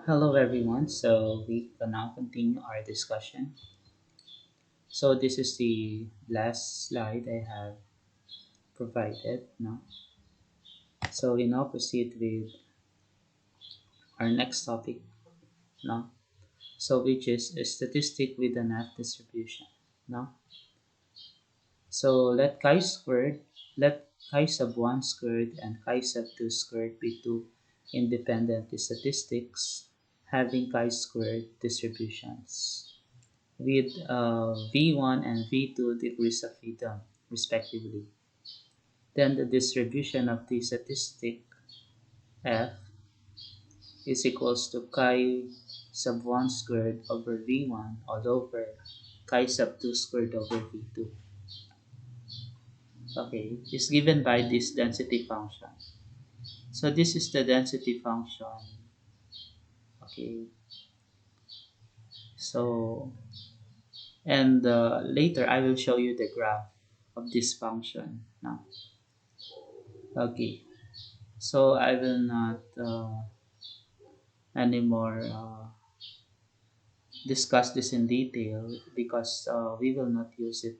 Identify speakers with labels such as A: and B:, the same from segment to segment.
A: Hello everyone, so we can now continue our discussion. So this is the last slide I have provided now. So we now proceed with our next topic now. So which is a statistic with an F distribution now. So let chi sub 1 squared and chi sub 2 squared be two independent statistics having chi-squared distributions with V1 and V2 degrees of freedom, respectively. Then the distribution of the statistic f is equals to chi sub 1 squared over V1 all over chi sub 2 squared over V2. Okay, is given by this density function. So this is the density function. Okay, so and later I will show you the graph of this function now. Okay, so I will not anymore discuss this in detail because we will not use it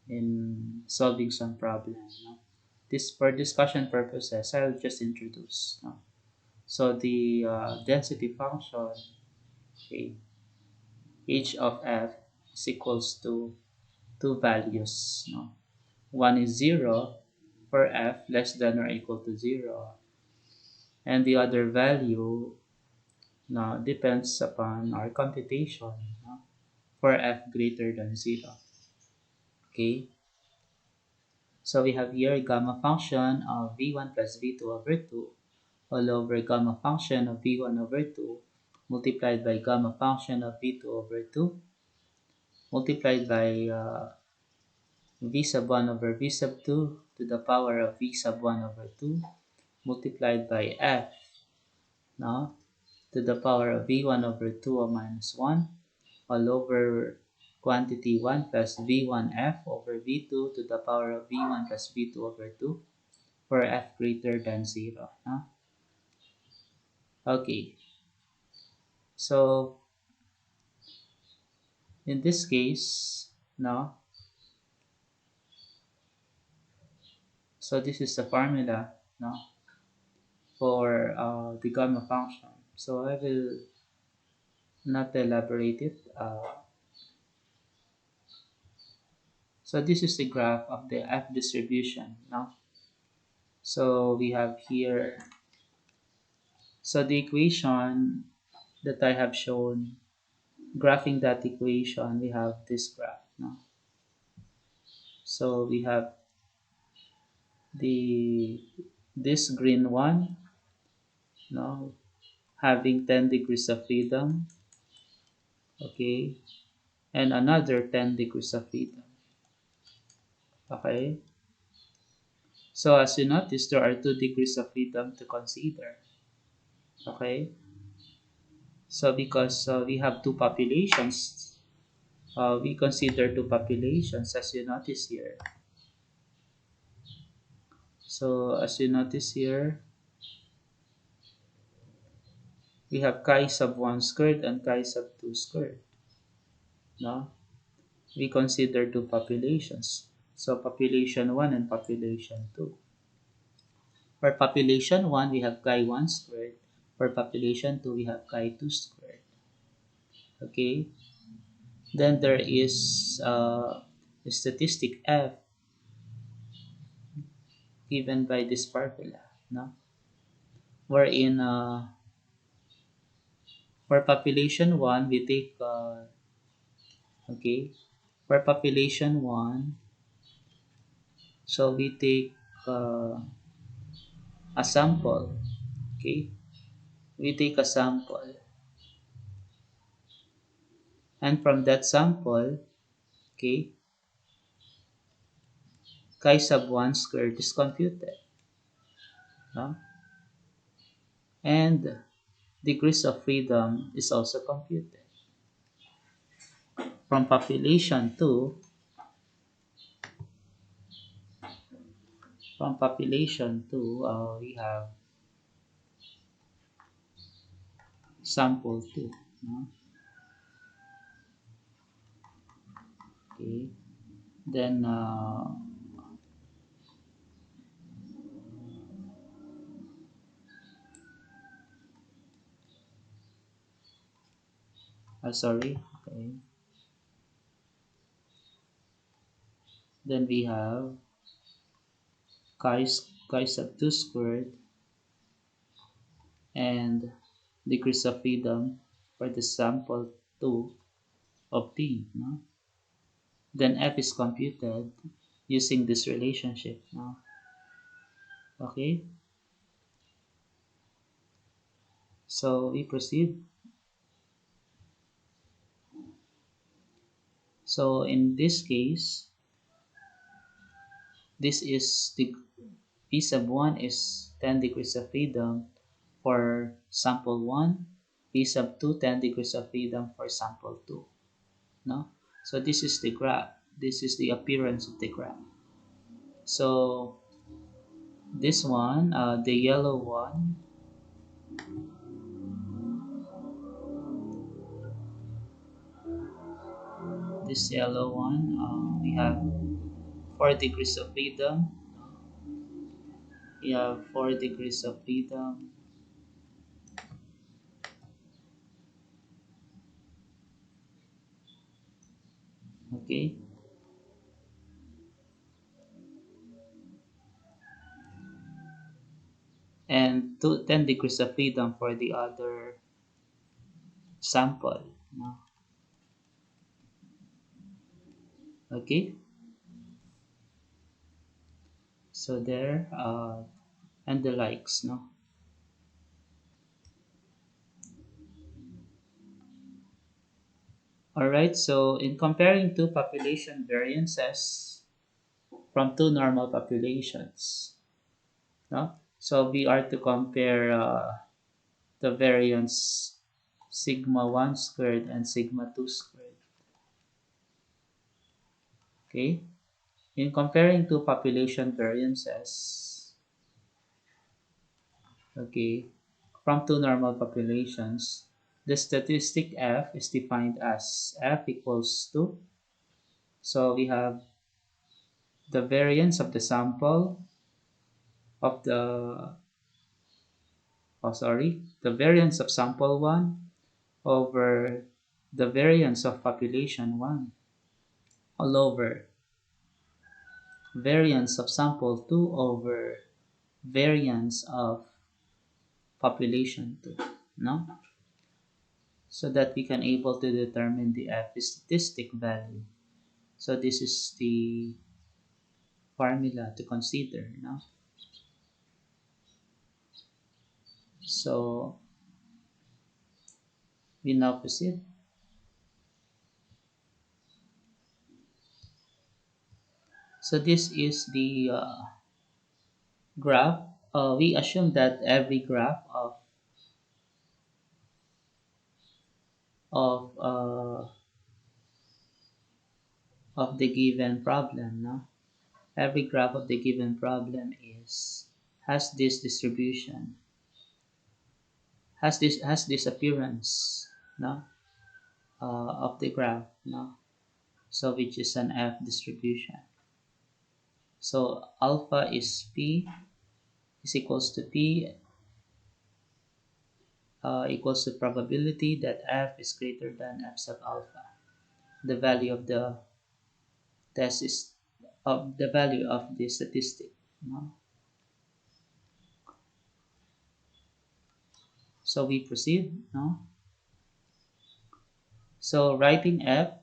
A: in solving some problem. No? This for discussion purposes, I'll just introduce. No? So the density function, okay, h of f is equals to two values. No? One is 0 for f less than or equal to 0, and the other value now depends upon our computation, no? For f greater than 0. Okay, so we have here gamma function of v1 plus v2 over 2 all over gamma function of v1 over 2 multiplied by gamma function of v2 over 2 multiplied by v sub 1 over v sub 2 to the power of v sub 1 over 2 multiplied by f now to the power of v1 over 2 or minus 1 all over quantity 1 plus v1f over v2 to the power of v1 plus v2 over 2 for f greater than 0. No? Okay, so in this case, no, so this is the formula, no, for the gamma function. So I will not elaborate it. So this is the graph of the f distribution. No? So we have here, so the equation that I have shown, graphing that equation, we have this graph. No? So we have the this green one, no, having 10 degrees of freedom, okay, and another 10 degrees of freedom, okay. So as you notice, there are 2 degrees of freedom to consider, okay. So because we have two populations, we consider two populations as you notice here. So as you notice here, we have chi sub 1 squared and chi sub 2 squared. No? We consider two populations. So population 1 and population 2. For population 1, we have chi 1 squared. For population 2, we have chi 2 squared. Okay? Then there is a statistic f given by this formula. No? Wherein for population 1, we take, okay, for population 1, so we take a sample, okay, we take a sample, and from that sample, okay, chi sub 1 squared is computed, no? And degrees of freedom is also computed. From population 2, we have sample 2. No? Okay. Then, sorry. Okay. Then we have chi sub 2 squared and degrees of freedom for the sample 2 obtained. No? Then f is computed using this relationship. No? Okay, so we proceed. So in this case, this is the p sub 1 is 10 degrees of freedom for sample 1, p sub 2 10 degrees of freedom for sample 2. No? So this is the graph. This is the appearance of the graph. So this one, the yellow one, this yellow one, we have 4 degrees of freedom. We have 4 degrees of freedom. Okay. And 10 degrees of freedom for the other sample. No? Okay. So there, and the likes. No. All right. So in comparing two population variances from two normal populations, no. So we are to compare the variance sigma 1 squared and sigma 2 squared. Okay. In comparing two population variances, okay, from two normal populations, the statistic f is defined as f equals to, so we have the variance of the sample of the, the variance of sample 1 over the variance of population 1 all over variance of sample 2 over variance of population 2, no? So that we can able to determine the f statistic value. So this is the formula to consider, no? So we now proceed. So this is the graph. We assume that every graph of of the given problem, no? Every graph of the given problem is has this distribution, has this appearance, no? Of the graph, no? So which is an F distribution. So alpha is P is equals to P equals to probability that F is greater than F sub alpha. The value of the test is of the value of the statistic, no? So we proceed, no? So writing F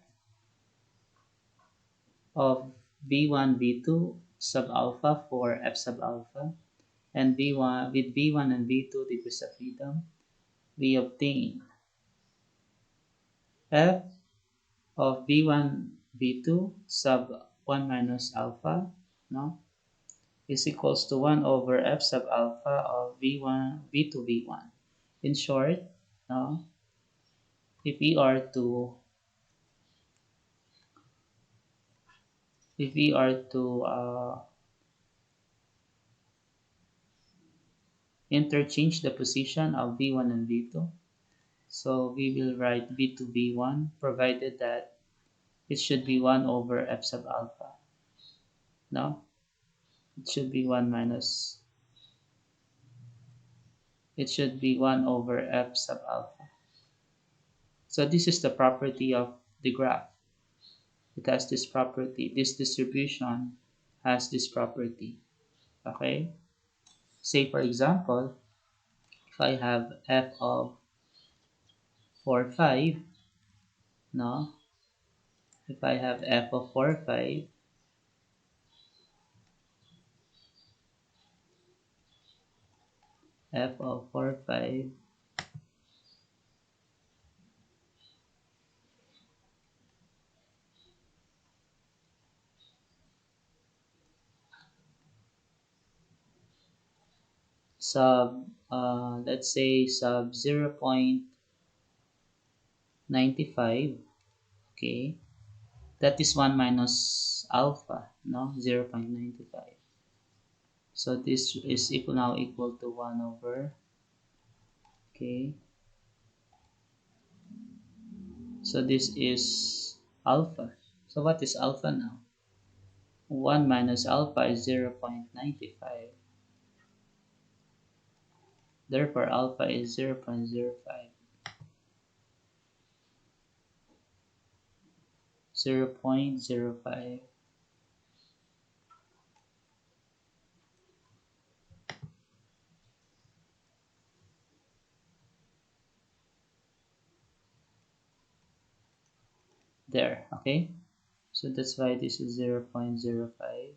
A: of V1, V2 sub alpha for F sub alpha, and V1 with V1 and V2 degrees of freedom, we obtain F of V1, V2 sub 1 minus alpha, no, is equals to 1 over F sub alpha of V1, V2, V1. In short, no, if we are to if we are to interchange the position of V1 and V2, So we will write V2 V1 provided that it should be 1 over f sub alpha. No, it should be 1 minus, it should be 1 over f sub alpha. So this is the property of the graph. It has this property. This distribution has this property. Okay? Say for example, if I have f of 4, 5, no? If I have f of 4, 5, f of 4, 5, sub, let's say sub 0.95, okay? That is 1 minus alpha, no? 0.95. So this is equal now equal to 1 over, okay? So this is alpha. So what is alpha now? 1 minus alpha is 0.95. Therefore, alpha is 0.05. 0.05. There, okay? So that's why this is 0.05,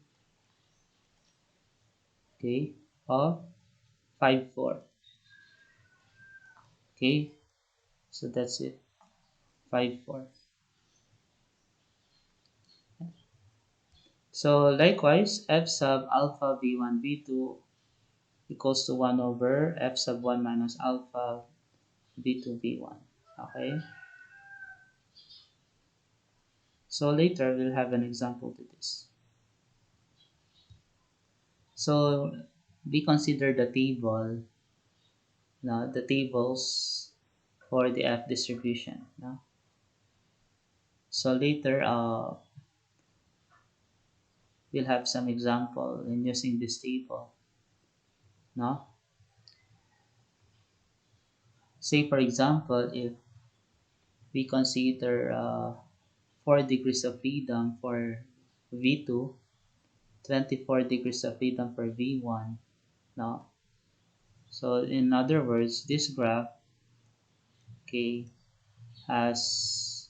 A: okay, of 54. Okay, so that's it, 54. So likewise, f sub alpha v1 v2 equals to 1 over f sub 1 minus alpha v2 v1. Okay, so later we'll have an example to this. So we consider the table, no, the tables for the f distribution. No? So later we'll have some example in using this table. No? Say for example, if we consider 4 degrees of freedom for V2, 24 degrees of freedom for V1. No? So in other words, this graph, okay, has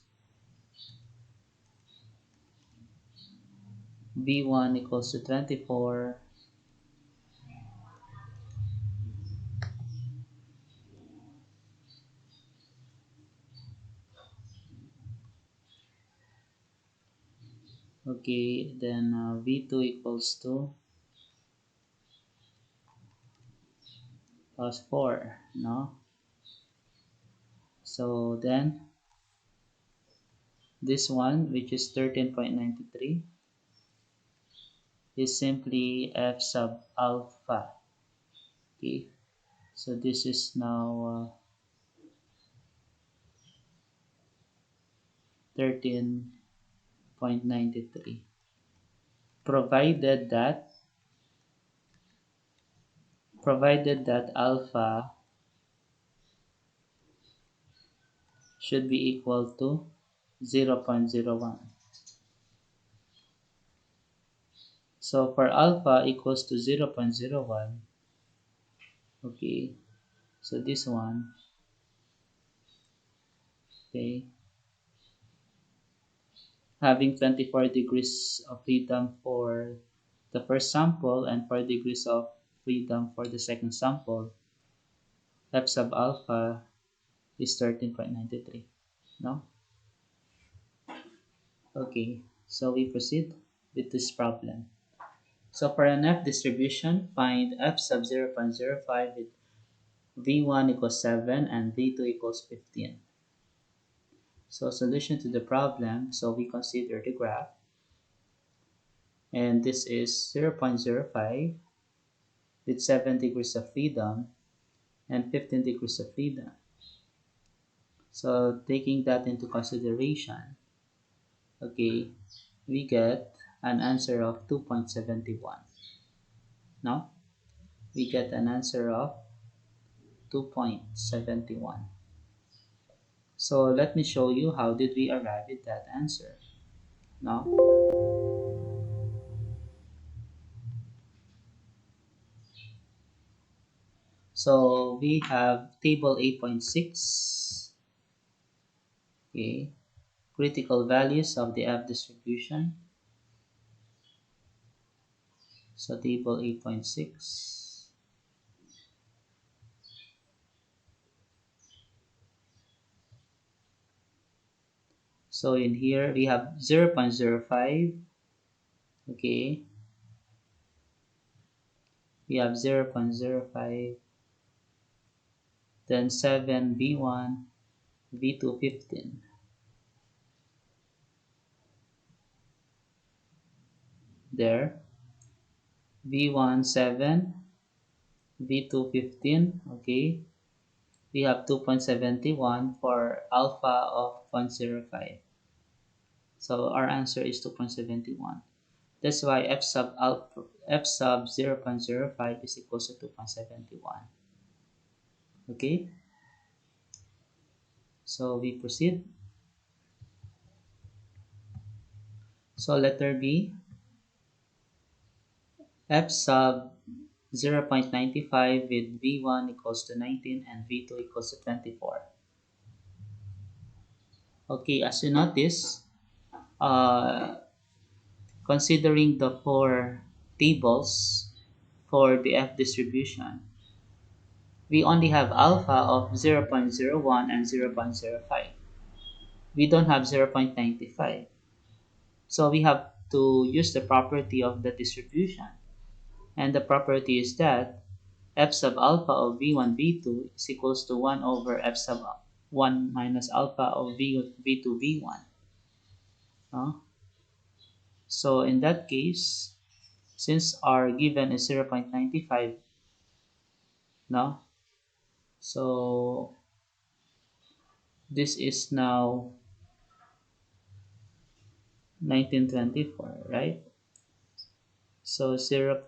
A: V1 equals to 24, okay, then V2 equals to plus 4, no? So then this one, which is 13.93, is simply f sub alpha. Okay, so this is now 13.93, provided that alpha should be equal to 0.01. So for alpha equals to 0.01, okay, so this one, okay, having 24 degrees of freedom for the first sample and 4 degrees of freedom for the second sample, f sub alpha is 13.93. No? Okay, so we proceed with this problem. So for an f distribution, find f sub 0.05 with v1 equals 7 and v2 equals 15. So solution to the problem, so we consider the graph, and this is 0.05 with 7 degrees of freedom and 15 degrees of freedom. So taking that into consideration, okay, we get an answer of 2.71. No? We get an answer of 2.71. So let me show you how did we arrive at that answer. No? So we have table 8.6, okay, critical values of the F distribution. So table 8.6. So in here we have 0.05, okay, we have 0.05, then 7 V1, V2 15. There, V1 7, V2 15, okay. We have 2.71 for alpha of 0.05. So our answer is 2.71. That's why f sub 0.05 is equals to 2.71. Okay, so we proceed. So letter B, f sub 0.95 with V1 equals to 19 and V2 equals to 24. Okay, as you notice, uh, considering the four tables for the F distribution, we only have alpha of 0.01 and 0.05. We don't have 0.95. So we have to use the property of the distribution. And the property is that f sub alpha of v1, v2 is equals to 1 over f sub 1 minus alpha of v2, v1. No? So in that case, since our given is 0.95, no? So this is now 1924, right? So 0.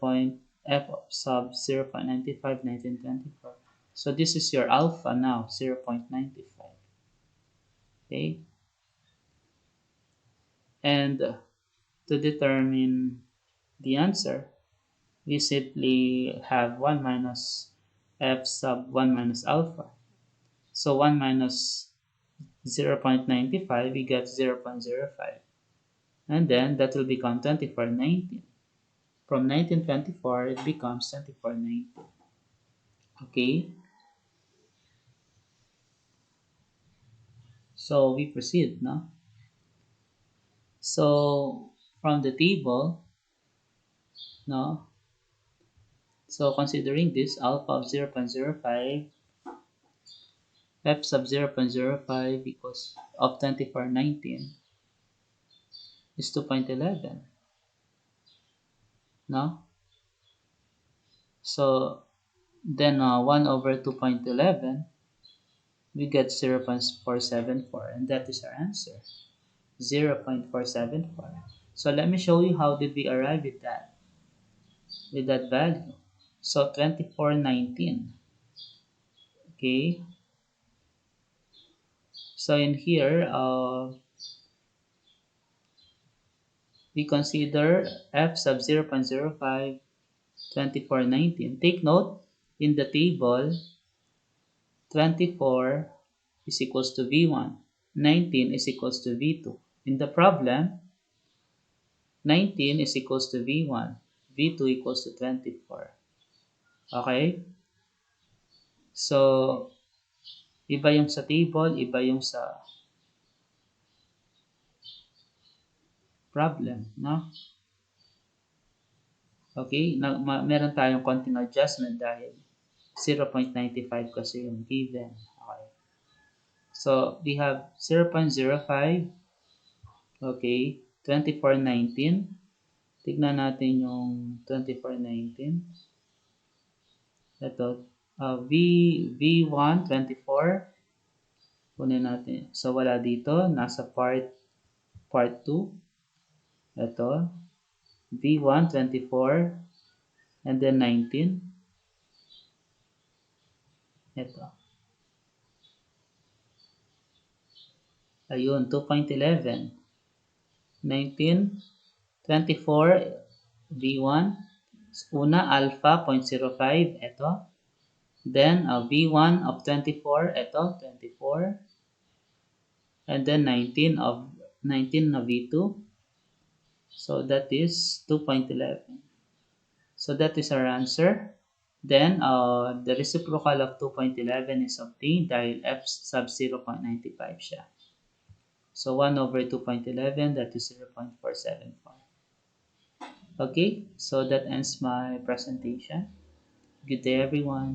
A: F sub 0.95, 1924. So this is your alpha now, 0.95. Okay? And to determine the answer, we simply have 1 minus f sub 1 minus alpha. So 1 minus 0.95, we get 0.05. And then that will become 2419. From 1924, it becomes 2419. Okay? So we proceed, no? So from the table, no? So considering this, alpha of 0.05, f sub 0.05 equals of 2419 is 2.11, no? So then 1 over 2.11, we get 0.474, and that is our answer, 0.474. So let me show you how did we arrive at that, with that value. So 2419, okay? So in here, we consider f sub 0.05, 2419. Take note, in the table, 24 is equals to V1, 19 is equals to V2. In the problem, 19 is equals to V1, V2 equals to 24. Okay? So, iba yung sa table, iba yung sa problem, no? Okay? Meron tayong konting adjustment dahil 0.95 kasi yung given. Okay. So, we have 0.05, okay, 2419. Tignan natin yung 2419. Ito, V1, 24. Kunin natin. So, wala dito. Nasa part 2. Ito. V1, 24. And then 19. Ito. Ayun, 2.11. 19, 24, V1. Una, alpha, 0.05. Ito. Then, V1 of 24. Ito, 24. And then 19 na V2. So, that is 2.11. So, that is our answer. Then, the reciprocal of 2.11 is obtained dahil f sub 0.95 siya. So, 1 over 2.11, that is 0.474. Okay, so that ends my presentation. Good day, everyone.